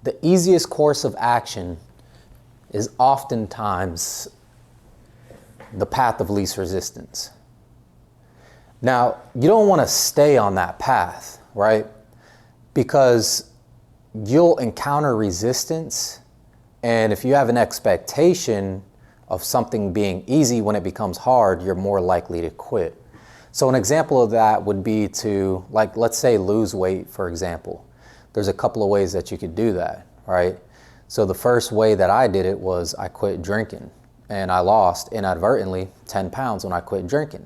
the easiest course of action is oftentimes the path of least resistance. Now, you don't want to stay on that path, right? Because you'll encounter resistance, and if you have an expectation of something being easy when it becomes hard, you're more likely to quit. So an example of that would be to, like, let's say lose weight, for example. There's a couple of ways that you could do that, right? So the first way that I did it was I quit drinking, and I lost inadvertently 10 pounds when I quit drinking.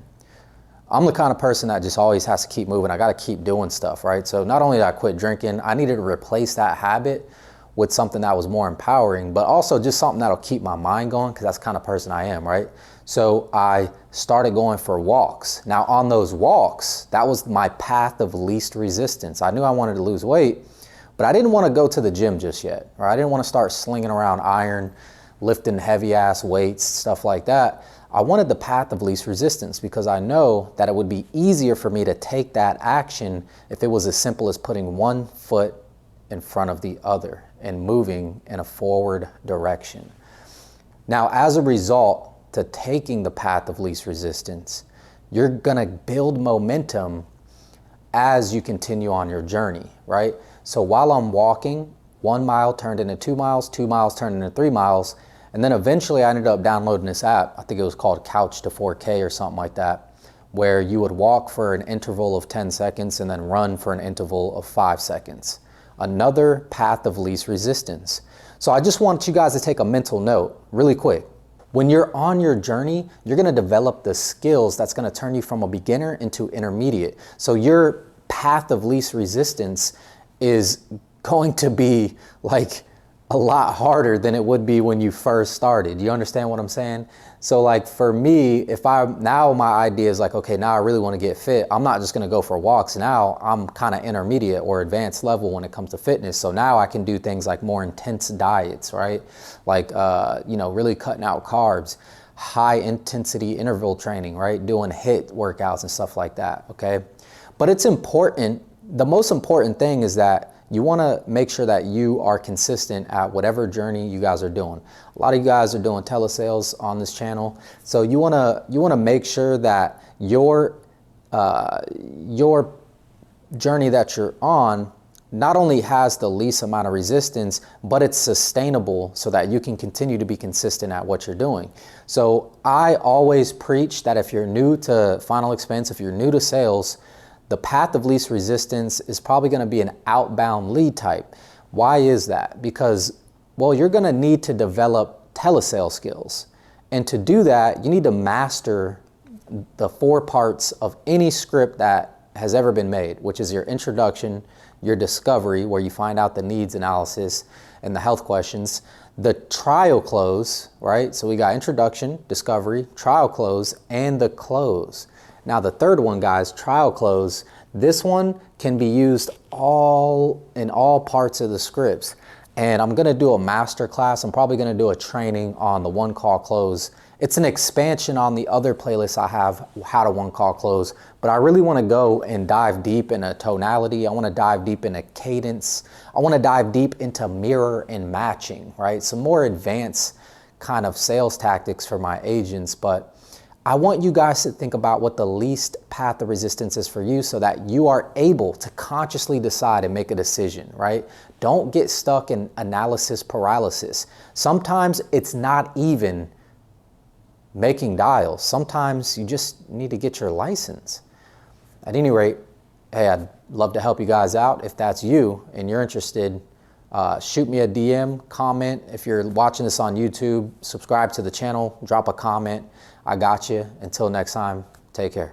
I'm the kind of person that just always has to keep moving. I got to keep doing stuff, right? So not only did I quit drinking, I needed to replace that habit with something that was more empowering, but also just something that'll keep my mind going, because that's the kind of person I am, right? So I started going for walks. Now on those walks, that was my path of least resistance. I knew I wanted to lose weight, but I didn't want to go to the gym just yet, or I didn't want to start slinging around iron, lifting heavy ass weights, stuff like that. I wanted the path of least resistance because I know that it would be easier for me to take that action if it was as simple as putting one foot in front of the other and moving in a forward direction. Now, as a result to taking the path of least resistance, you're gonna build momentum as you continue on your journey, right? So while I'm walking, 1 mile turned into 2 miles, 2 miles turned into 3 miles, and then eventually I ended up downloading this app. I think it was called Couch to 4K or something like that, where you would walk for an interval of 10 seconds and then run for an interval of 5 seconds. Another path of least resistance. So I just want you guys to take a mental note really quick. When you're on your journey, you're gonna develop the skills that's gonna turn you from a beginner into intermediate. So your path of least resistance is going to be like a lot harder than it would be when you first started. You understand what I'm saying? So like for me, now my idea is like, okay, now I really want to get fit. I'm not just going to go for walks. Now I'm kind of intermediate or advanced level when it comes to fitness. So now I can do things like more intense diets, right? Like, really cutting out carbs, high intensity interval training, right? Doing HIIT workouts and stuff like that. Okay. But it's important. The most important thing is that you want to make sure that you are consistent at whatever journey you guys are doing. A lot of you guys are doing telesales on this channel, so you want to make sure that your journey that you're on not only has the least amount of resistance, but it's sustainable so that you can continue to be consistent at what you're doing. So I always preach that if you're new to final expense, if you're new to sales, the path of least resistance is probably going to be an outbound lead type. Why is that? Because, well, you're going to need to develop telesales skills. And to do that, you need to master the 4 parts of any script that has ever been made, which is your introduction, your discovery, where you find out the needs analysis and the health questions, the trial close, right? So we got introduction, discovery, trial close, and the close. Now the third one, guys, trial close, this one can be used in all parts of the scripts. And I'm gonna do a master class. I'm probably gonna do a training on the one call close. It's an expansion on the other playlists I have, how to one call close, but I really wanna go and dive deep into tonality. I wanna dive deep into cadence. I wanna dive deep into mirror and matching, right? Some more advanced kind of sales tactics for my agents, but I want you guys to think about what the least path of resistance is for you so that you are able to consciously decide and make a decision, right? Don't get stuck in analysis paralysis. Sometimes it's not even making dials. Sometimes you just need to get your license. At any rate, hey, I'd love to help you guys out. If that's you and you're interested, shoot me a DM, comment. If you're watching this on YouTube, subscribe to the channel, drop a comment. I got you. Until next time, take care.